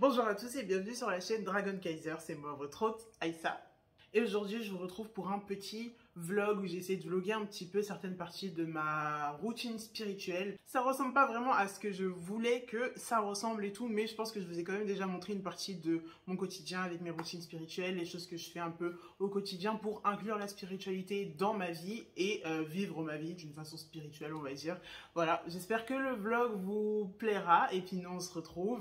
Bonjour à tous et bienvenue sur la chaîne Dragon Kaiser, c'est moi votre hôte Aïssa. Et aujourd'hui je vous retrouve pour un petit vlog où j'essaie de vlogger un petit peu certaines parties de ma routine spirituelle. Ça ressemble pas vraiment à ce que je voulais que ça ressemble et tout, mais je pense que je vous ai quand même déjà montré une partie de mon quotidien avec mes routines spirituelles, les choses que je fais un peu au quotidien pour inclure la spiritualité dans ma vie et vivre ma vie d'une façon spirituelle, on va dire. Voilà, j'espère que le vlog vous plaira et puis nous on se retrouve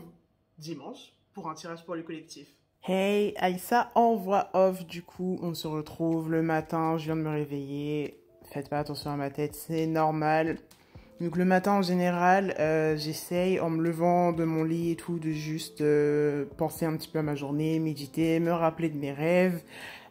dimanche pour un tirage pour le collectif. Hey, Aïssa en voix off, du coup, on se retrouve le matin, je viens de me réveiller, faites pas attention à ma tête, c'est normal. Donc le matin en général, j'essaye en me levant de mon lit et tout, de juste penser un petit peu à ma journée, méditer, me rappeler de mes rêves,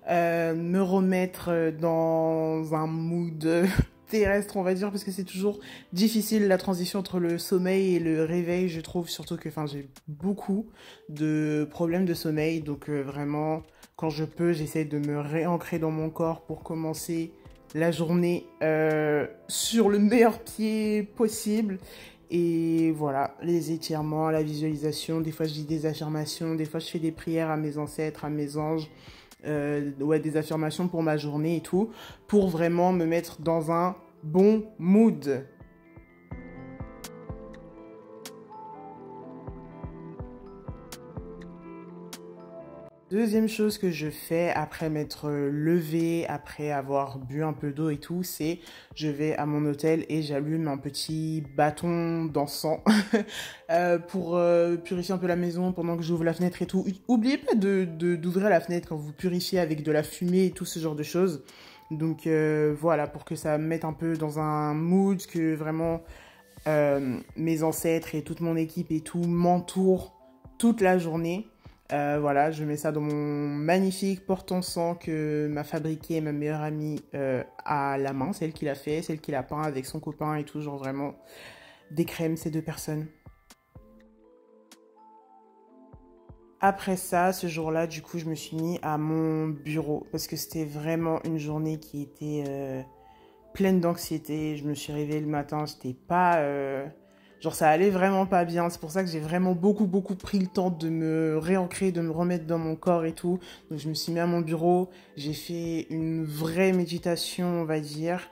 me remettre dans un mood terrestre, on va dire, parce que c'est toujours difficile la transition entre le sommeil et le réveil, je trouve, surtout que j'ai beaucoup de problèmes de sommeil, donc vraiment, quand je peux, j'essaie de me réancrer dans mon corps pour commencer la journée sur le meilleur pied possible. Et voilà, les étirements, la visualisation, des fois je dis des affirmations, des fois je fais des prières à mes ancêtres, à mes anges, ouais, des affirmations pour ma journée et tout, pour vraiment me mettre dans un bon mood. Deuxième chose que je fais après m'être levée, après avoir bu un peu d'eau et tout, c'est je vais à mon hôtel et j'allume un petit bâton d'encens pour purifier un peu la maison pendant que j'ouvre la fenêtre et tout. Oubliez pas d'ouvrir la fenêtre quand vous purifiez avec de la fumée et tout ce genre de choses. Donc voilà, pour que ça me mette un peu dans un mood, que vraiment mes ancêtres et toute mon équipe et tout m'entourent toute la journée. Voilà, je mets ça dans mon magnifique porte-encens que m'a fabriqué ma meilleure amie à la main, celle qui l'a fait, celle qui l'a peint avec son copain et tout, genre vraiment des crèmes ces deux personnes. Après ça, ce jour-là, du coup, je me suis mis à mon bureau parce que c'était vraiment une journée qui était pleine d'anxiété. Je me suis réveillée le matin, j'étais pas... genre, ça allait vraiment pas bien. C'est pour ça que j'ai vraiment beaucoup pris le temps de me réancrer, de me remettre dans mon corps et tout. Donc, je me suis mis à mon bureau. J'ai fait une vraie méditation, on va dire,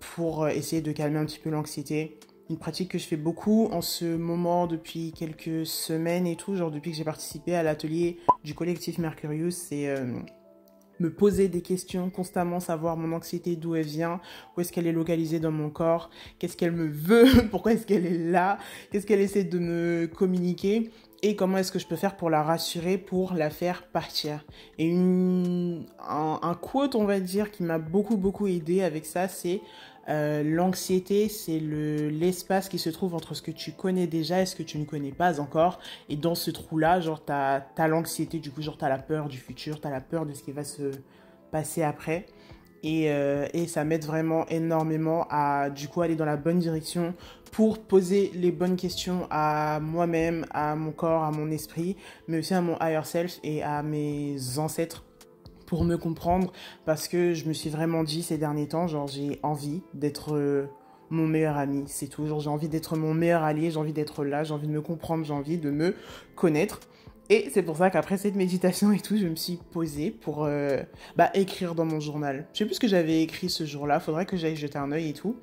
pour essayer de calmer un petit peu l'anxiété. Une pratique que je fais beaucoup en ce moment depuis quelques semaines et tout. Genre, depuis que j'ai participé à l'atelier du collectif Mercurius, c'est... me poser des questions constamment, savoir mon anxiété, d'où elle vient, où est-ce qu'elle est localisée dans mon corps, qu'est-ce qu'elle me veut, pourquoi est-ce qu'elle est là, qu'est-ce qu'elle essaie de me communiquer et comment est-ce que je peux faire pour la rassurer, pour la faire partir. Et un quote, on va dire, qui m'a beaucoup aidé avec ça, c'est l'anxiété, c'est l'espace qui se trouve entre ce que tu connais déjà et ce que tu ne connais pas encore. Et dans ce trou-là, genre, t'as l'anxiété, du coup, genre, t'as la peur du futur, t'as la peur de ce qui va se passer après. Et ça m'aide vraiment énormément à, du coup, aller dans la bonne direction pour poser les bonnes questions à moi-même, à mon corps, à mon esprit, mais aussi à mon higher self et à mes ancêtres, pour me comprendre, parce que je me suis vraiment dit ces derniers temps, genre j'ai envie d'être mon meilleur ami, c'est tout, genre j'ai envie d'être mon meilleur allié, j'ai envie d'être là, j'ai envie de me comprendre, j'ai envie de me connaître. Et c'est pour ça qu'après cette méditation et tout, je me suis posée pour écrire dans mon journal. Je sais plus ce que j'avais écrit ce jour-là, faudrait que j'aille jeter un œil et tout.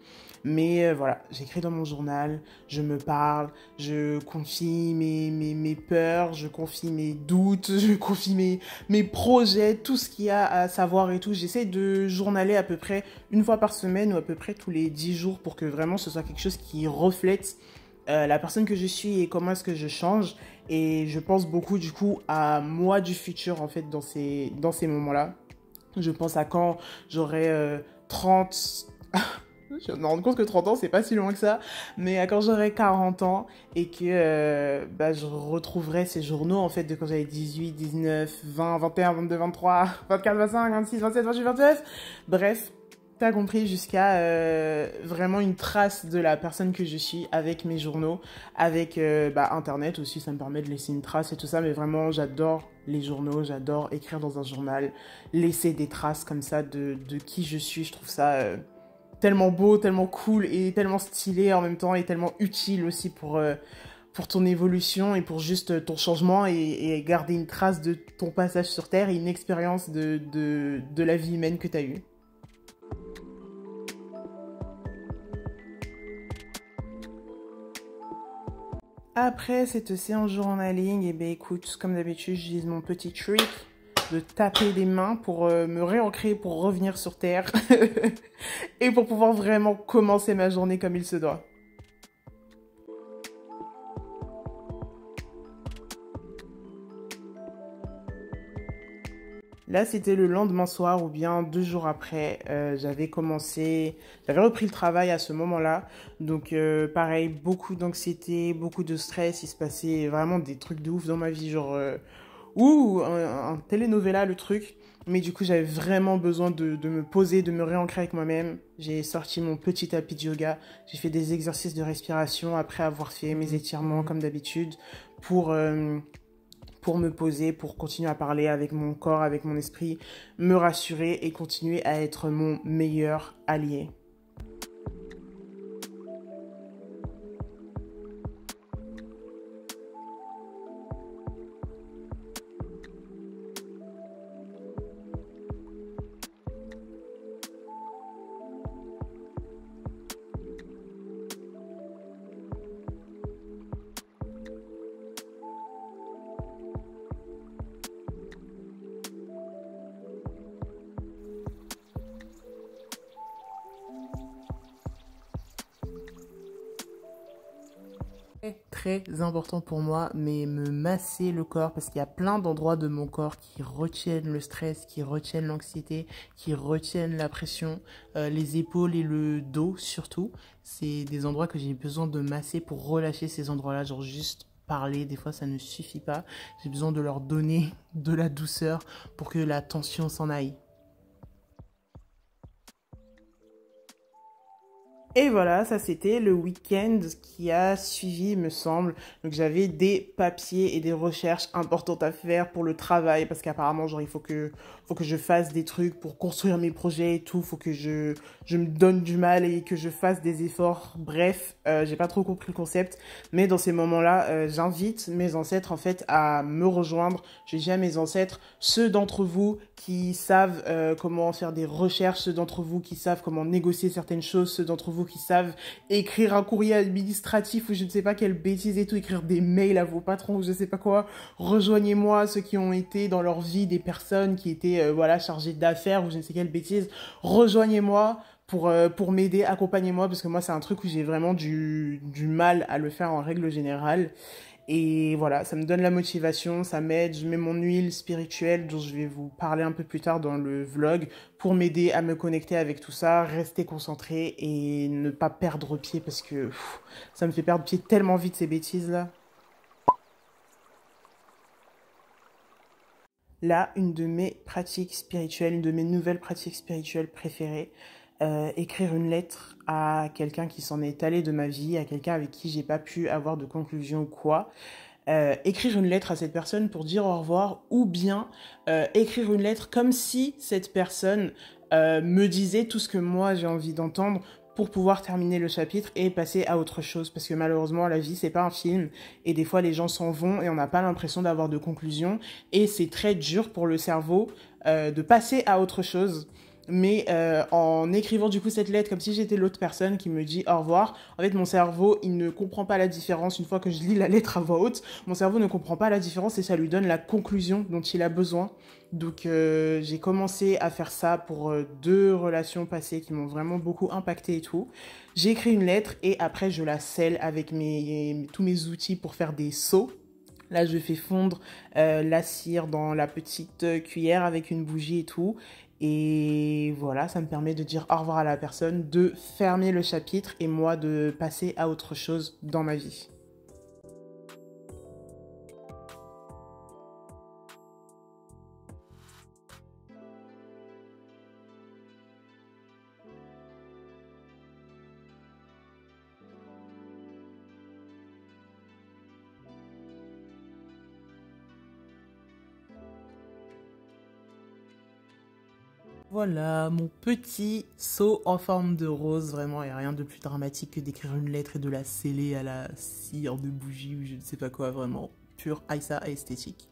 Mais voilà, j'écris dans mon journal, je me parle, je confie mes peurs, je confie mes doutes, je confie mes projets, tout ce qu'il y a à savoir et tout. J'essaie de journaler à peu près une fois par semaine ou à peu près tous les 10 jours pour que vraiment ce soit quelque chose qui reflète la personne que je suis et comment est-ce que je change. Et je pense beaucoup du coup à moi du futur en fait dans ces moments-là. Je pense à quand j'aurai 30... Je me rends compte que 30 ans, c'est pas si loin que ça. Mais quand j'aurai 40 ans et que je retrouverai ces journaux, en fait, de quand j'avais 18, 19, 20, 21, 22, 23, 24, 25, 26, 27, 28, 29. Bref, t'as compris, jusqu'à vraiment une trace de la personne que je suis avec mes journaux, avec Internet aussi, ça me permet de laisser une trace et tout ça. Mais vraiment, j'adore les journaux, j'adore écrire dans un journal, laisser des traces comme ça de qui je suis. Je trouve ça... tellement beau, tellement cool et tellement stylé en même temps et tellement utile aussi pour ton évolution et pour juste ton changement et garder une trace de ton passage sur Terre et une expérience de la vie humaine que tu as eue. Après cette séance journaling, eh ben écoute, comme d'habitude, j'utilise mon petit trick de taper des mains pour me réancrer, pour revenir sur Terre et pour pouvoir vraiment commencer ma journée comme il se doit. Là, c'était le lendemain soir ou bien 2 jours après. J'avais repris le travail à ce moment-là. Donc, pareil, beaucoup d'anxiété, beaucoup de stress. Il se passait vraiment des trucs de ouf dans ma vie, genre, un telenovela, le truc. Mais du coup, j'avais vraiment besoin de me poser, de me réancrer avec moi-même. J'ai sorti mon petit tapis de yoga. J'ai fait des exercices de respiration après avoir fait mes étirements comme d'habitude pour, euh, pour me poser, pour continuer à parler avec mon corps, avec mon esprit, me rassurer et continuer à être mon meilleur allié. Très important pour moi, mais me masser le corps parce qu'il y a plein d'endroits de mon corps qui retiennent le stress, qui retiennent l'anxiété, qui retiennent la pression, les épaules et le dos surtout. C'est des endroits que j'ai besoin de masser pour relâcher ces endroits-là, genre juste parler, des fois ça ne suffit pas. J'ai besoin de leur donner de la douceur pour que la tension s'en aille. Et voilà, ça c'était le week-end qui a suivi, me semble. Donc j'avais des papiers et des recherches importantes à faire pour le travail parce qu'apparemment, genre, faut que je fasse des trucs pour construire mes projets et tout. Faut que je me donne du mal et que je fasse des efforts. Bref, j'ai pas trop compris le concept. Mais dans ces moments-là, j'invite mes ancêtres en fait à me rejoindre. Je dis à mes ancêtres, ceux d'entre vous qui savent comment faire des recherches, ceux d'entre vous qui savent comment négocier certaines choses, ceux d'entre vous qui savent écrire un courrier administratif ou je ne sais pas quelle bêtise et tout, écrire des mails à vos patrons ou je ne sais pas quoi, rejoignez-moi, ceux qui ont été dans leur vie des personnes qui étaient voilà chargées d'affaires ou je ne sais quelle bêtise, rejoignez-moi pour m'aider, accompagnez-moi parce que moi c'est un truc où j'ai vraiment du mal à le faire en règle générale. Et voilà, ça me donne la motivation, ça m'aide, je mets mon huile spirituelle dont je vais vous parler un peu plus tard dans le vlog pour m'aider à me connecter avec tout ça, rester concentré et ne pas perdre pied parce que ça me fait perdre pied tellement vite ces bêtises là. Là, une de mes pratiques spirituelles, une de mes nouvelles pratiques spirituelles préférées, écrire une lettre à quelqu'un qui s'en est allé de ma vie, à quelqu'un avec qui j'ai pas pu avoir de conclusion ou quoi. Écrire une lettre à cette personne pour dire au revoir ou bien écrire une lettre comme si cette personne me disait tout ce que moi j'ai envie d'entendre pour pouvoir terminer le chapitre et passer à autre chose parce que malheureusement la vie c'est pas un film et des fois les gens s'en vont et on n'a pas l'impression d'avoir de conclusion et c'est très dur pour le cerveau de passer à autre chose. Mais en écrivant du coup cette lettre comme si j'étais l'autre personne qui me dit au revoir, en fait mon cerveau il ne comprend pas la différence une fois que je lis la lettre à voix haute, mon cerveau ne comprend pas la différence et ça lui donne la conclusion dont il a besoin. Donc j'ai commencé à faire ça pour 2 relations passées qui m'ont vraiment beaucoup impacté et tout. J'ai écrit une lettre et après je la scelle avec tous mes outils pour faire des seaux. Là, je fais fondre la cire dans la petite cuillère avec une bougie et tout. Et voilà, ça me permet de dire au revoir à la personne, de fermer le chapitre et moi de passer à autre chose dans ma vie. Voilà, mon petit seau en forme de rose. Vraiment, il n'y a rien de plus dramatique que d'écrire une lettre et de la sceller à la cire de bougie ou je ne sais pas quoi. Vraiment, pur Aïssa esthétique.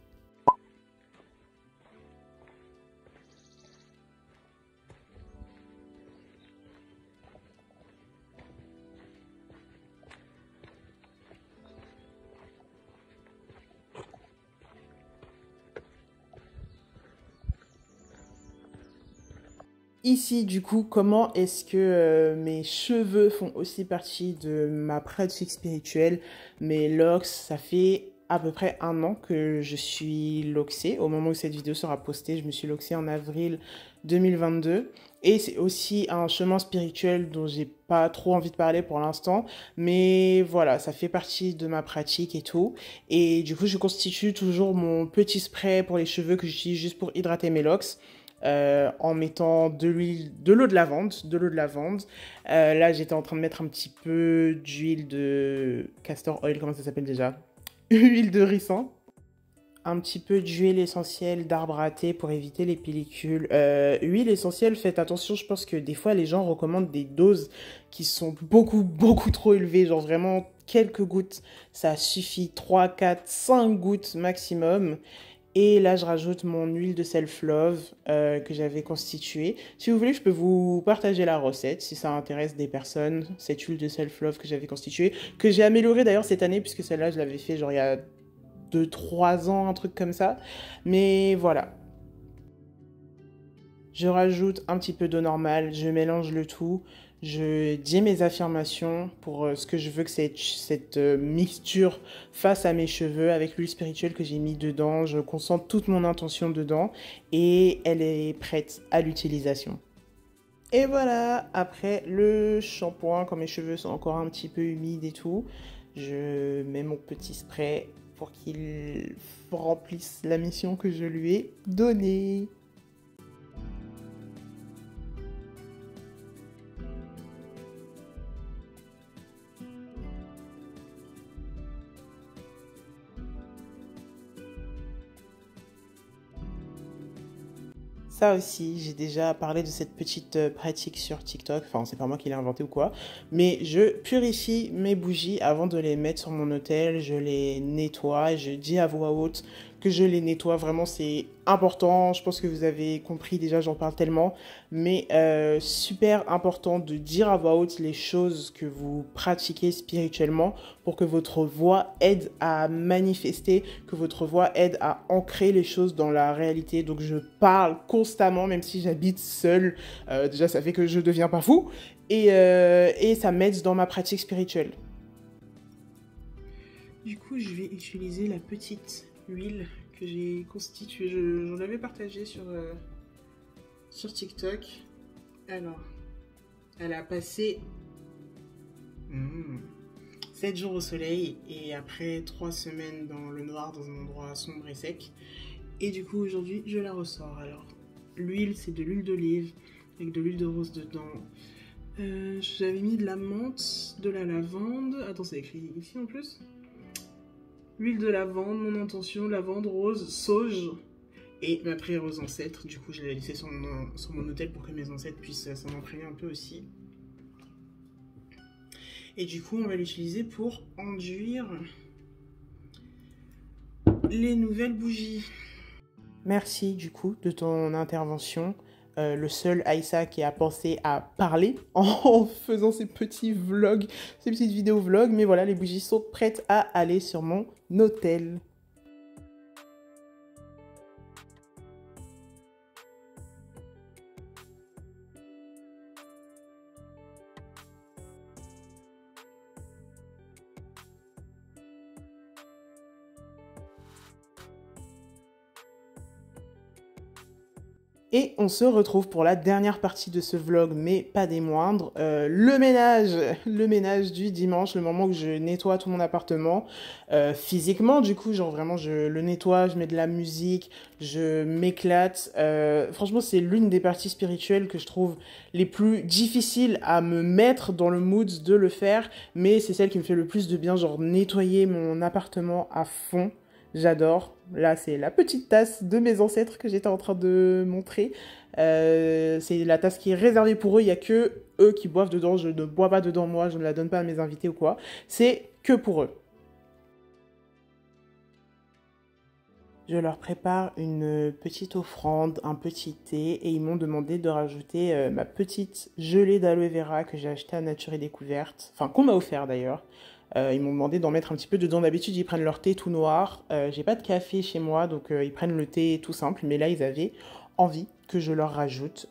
Ici, du coup, comment est-ce que mes cheveux font aussi partie de ma pratique spirituelle? Mes locks, ça fait à peu près 1 an que je suis loxée. Au moment où cette vidéo sera postée, je me suis loxée en avril 2022. Et c'est aussi un chemin spirituel dont j'ai pas trop envie de parler pour l'instant. Mais voilà, ça fait partie de ma pratique et tout. Et du coup, je constitue toujours mon petit spray pour les cheveux que j'utilise juste pour hydrater mes locks en mettant de l'huile, de l'eau de lavande. Là, j'étais en train de mettre un petit peu d'huile de castor oil, comment ça s'appelle déjà? Huile de ricin. Un petit peu d'huile essentielle d'arbre à thé pour éviter les pellicules. Huile essentielle, faites attention, je pense que des fois les gens recommandent des doses qui sont beaucoup trop élevées, genre vraiment quelques gouttes, ça suffit, 3, 4, 5 gouttes maximum. Et là, je rajoute mon huile de self-love que j'avais constituée. Si vous voulez, je peux vous partager la recette si ça intéresse des personnes. Cette huile de self-love que j'avais constituée, que j'ai améliorée d'ailleurs cette année, puisque celle-là, je l'avais fait genre il y a 2, 3 ans, un truc comme ça. Mais voilà. Je rajoute un petit peu d'eau normale, je mélange le tout. Je dis mes affirmations pour ce que je veux que cette mixture fasse à mes cheveux avec l'huile spirituelle que j'ai mis dedans. Je concentre toute mon intention dedans et elle est prête à l'utilisation. Et voilà, après le shampoing, quand mes cheveux sont encore un petit peu humides et tout, je mets mon petit spray pour qu'il remplisse la mission que je lui ai donnée. Ça aussi, j'ai déjà parlé de cette petite pratique sur TikTok. Enfin, c'est pas moi qui l'ai inventé ou quoi. Mais je purifie mes bougies avant de les mettre sur mon autel. Je les nettoie et je dis à voix haute que je les nettoie. Vraiment, c'est important. Je pense que vous avez compris déjà, j'en parle tellement. Mais super important de dire à voix haute les choses que vous pratiquez spirituellement pour que votre voix aide à manifester, que votre voix aide à ancrer les choses dans la réalité. Donc je parle constamment, même si j'habite seule. Déjà, ça fait que je deviens pas fou. Et ça m'aide dans ma pratique spirituelle. Du coup, je vais utiliser la petite huile que j'ai constituée. J'en avais partagé sur TikTok. Alors, elle a passé 7 jours au soleil et après 3 semaines dans le noir, dans un endroit sombre et sec. Et du coup, aujourd'hui, je la ressors. Alors, l'huile, c'est de l'huile d'olive avec de l'huile de rose dedans. J'avais mis de la menthe, de la lavande. Attends, c'est écrit ici en plus. L'huile de lavande, mon intention, lavande, rose, sauge et ma prière aux ancêtres. Du coup, je l'ai laissé sur mon autel pour que mes ancêtres puissent s'en imprégner un peu aussi. Et du coup, on va l'utiliser pour enduire les nouvelles bougies. Merci du coup de ton intervention. Le seul Aïssa qui a pensé à parler en faisant ces petits vlogs, ces petites vidéos vlogs. Mais voilà, les bougies sont prêtes à aller sur mon autel. Et on se retrouve pour la dernière partie de ce vlog, mais pas des moindres, le ménage du dimanche, le moment où je nettoie tout mon appartement, physiquement du coup, genre vraiment je le nettoie, je mets de la musique, je m'éclate, franchement c'est l'une des parties spirituelles que je trouve les plus difficiles à me mettre dans le mood de le faire, mais c'est celle qui me fait le plus de bien, genre nettoyer mon appartement à fond. j'adore. Là, c'est la petite tasse de mes ancêtres que j'étais en train de montrer. C'est la tasse qui est réservée pour eux. Il n'y a que eux qui boivent dedans. Je ne bois pas dedans, moi. Je ne la donne pas à mes invités ou quoi. C'est que pour eux. Je leur prépare une petite offrande, un petit thé, et ils m'ont demandé de rajouter ma petite gelée d'aloe vera que j'ai achetée à Nature et Découverte, enfin qu'on m'a offert d'ailleurs. Ils m'ont demandé d'en mettre un petit peu dedans. D'habitude, ils prennent leur thé tout noir. J'ai pas de café chez moi, donc ils prennent le thé tout simple. Mais là, ils avaient envie que je leur rajoute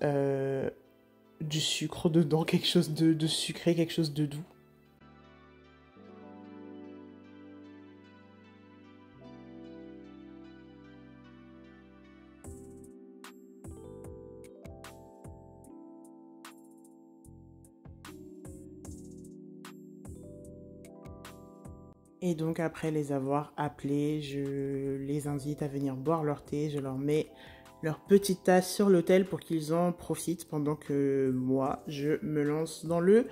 du sucre dedans, quelque chose de sucré, quelque chose de doux. Et donc après les avoir appelés, je les invite à venir boire leur thé. Je leur mets leur petite tasse sur l'autel pour qu'ils en profitent pendant que moi, je me lance dans le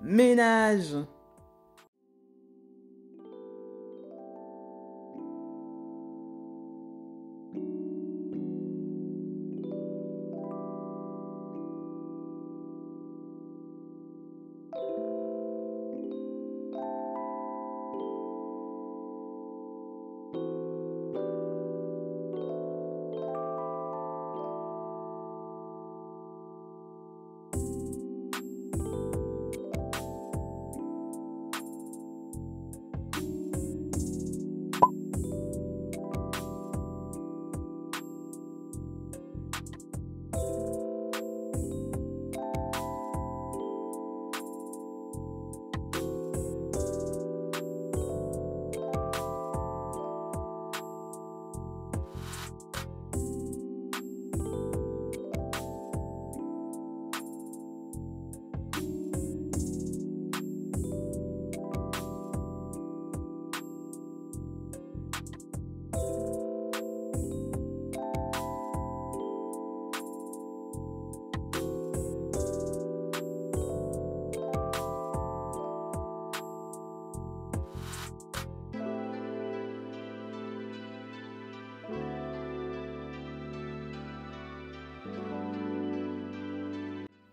ménage.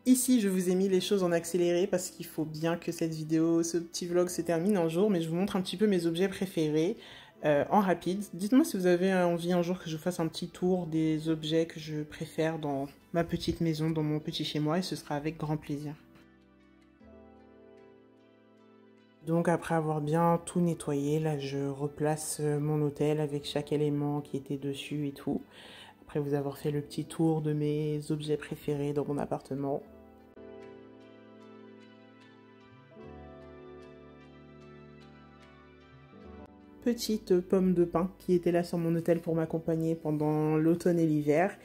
Ici, je vous ai mis les choses en accéléré parce qu'il faut bien que cette vidéo, ce petit vlog se termine un jour, mais je vous montre un petit peu mes objets préférés en rapide. Dites-moi si vous avez envie un jour que je fasse un petit tour des objets que je préfère dans ma petite maison, dans mon petit chez-moi, et ce sera avec grand plaisir. Donc après avoir bien tout nettoyé, là je replace mon hôtel avec chaque élément qui était dessus et tout. Après vous avoir fait le petit tour de mes objets préférés dans mon appartement. Petite pomme de pin qui était là sur mon hôtel pour m'accompagner pendant l'automne et l'hiver.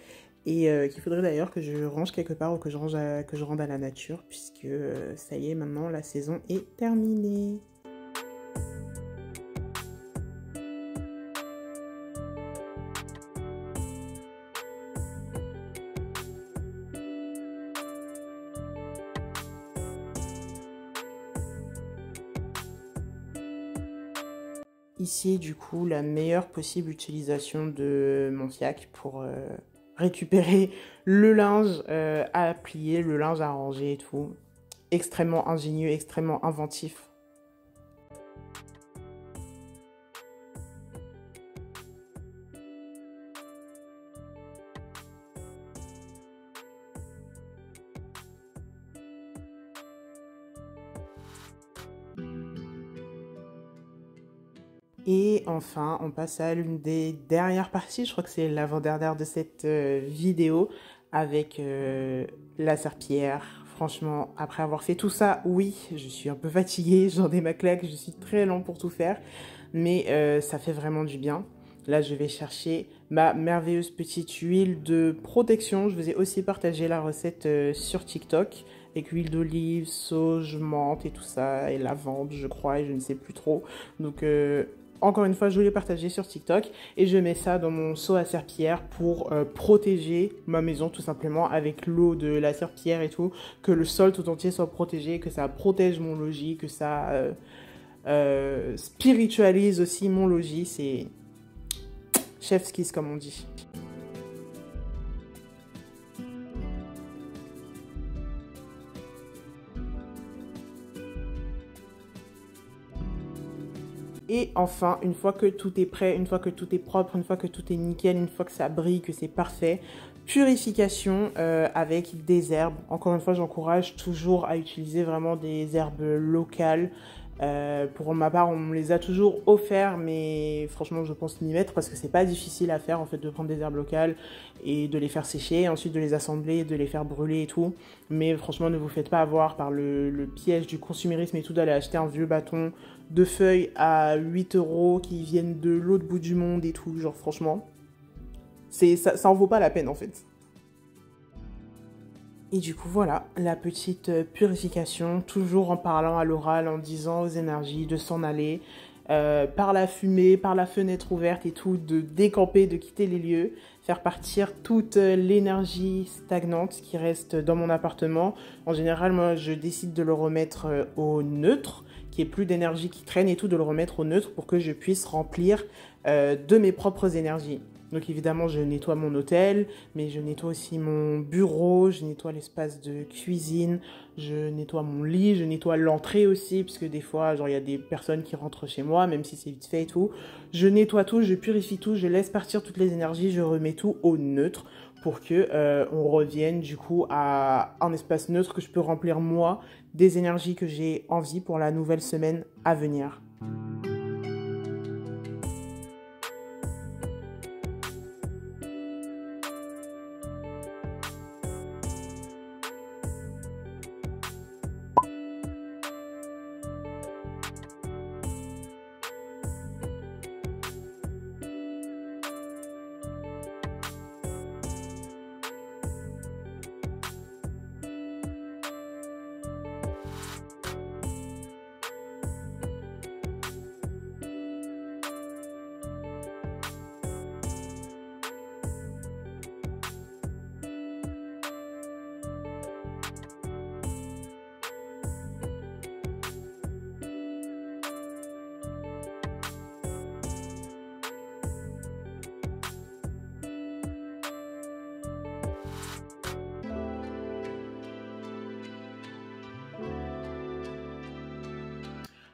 Et qu'il faudrait d'ailleurs que je range quelque part ou que je rende à la nature puisque ça y est, maintenant la saison est terminée. Ici, du coup, la meilleure possible utilisation de mon fiac pour récupérer le linge à plier, le linge à ranger et tout. Extrêmement ingénieux, extrêmement inventif. Et enfin, on passe à l'une des dernières parties, je crois que c'est l'avant-dernière de cette vidéo, avec la serpillière. Franchement, après avoir fait tout ça, oui, je suis un peu fatiguée, j'en ai ma claque, je suis très lent pour tout faire, mais ça fait vraiment du bien. Là, je vais chercher ma merveilleuse petite huile de protection. Je vous ai aussi partagé la recette sur TikTok, avec huile d'olive, sauge, menthe et tout ça, et lavande, je crois, et je ne sais plus trop. Donc, encore une fois, je l'ai partagé sur TikTok et je mets ça dans mon seau à serpillière pour protéger ma maison tout simplement avec l'eau de la serpillière et tout, que le sol tout entier soit protégé, que ça protège mon logis, que ça spiritualise aussi mon logis. chef's kiss comme on dit. Et enfin, une fois que tout est prêt, une fois que tout est propre, une fois que tout est nickel, une fois que ça brille, que c'est parfait, purification avec des herbes. Encore une fois, j'encourage toujours à utiliser vraiment des herbes locales. Pour ma part, on me les a toujours offerts, mais franchement, je pense m'y mettre parce que c'est pas difficile à faire en fait de prendre des herbes locales et de les faire sécher, ensuite de les assembler, de les faire brûler et tout. Mais franchement, ne vous faites pas avoir par le piège du consumérisme et tout d'aller acheter un vieux bâton de feuilles à 8 € qui viennent de l'autre bout du monde et tout. Genre, franchement, ça en vaut pas la peine en fait. Et du coup, voilà, la petite purification, toujours en parlant à l'oral, en disant aux énergies de s'en aller, par la fumée, par la fenêtre ouverte et tout, de décamper, de quitter les lieux, faire partir toute l'énergie stagnante qui reste dans mon appartement. En général, moi, je décide de le remettre au neutre, qu'il n'y ait plus d'énergie qui traîne et tout, de le remettre au neutre pour que je puisse remplir de mes propres énergies. Donc évidemment, je nettoie mon hôtel, mais je nettoie aussi mon bureau, je nettoie l'espace de cuisine, je nettoie mon lit, je nettoie l'entrée aussi, parce que des fois, genre, il y a des personnes qui rentrent chez moi, même si c'est vite fait et tout. Je nettoie tout, je purifie tout, je laisse partir toutes les énergies, je remets tout au neutre pour que on revienne du coup à un espace neutre que je peux remplir moi des énergies que j'ai envie pour la nouvelle semaine à venir.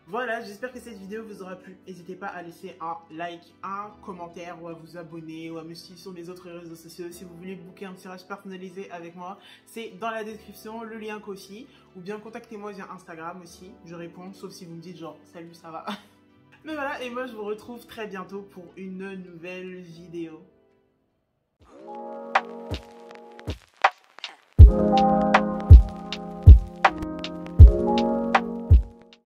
Voilà, j'espère que cette vidéo vous aura plu. N'hésitez pas à laisser un like, un commentaire ou à vous abonner ou à me suivre sur les autres réseaux sociaux. Si vous voulez booker un tirage personnalisé avec moi, c'est dans la description, le lien Ko-fi. Ou bien contactez-moi via Instagram aussi. Je réponds, sauf si vous me dites genre « Salut, ça va ?» Mais voilà, et moi je vous retrouve très bientôt pour une nouvelle vidéo.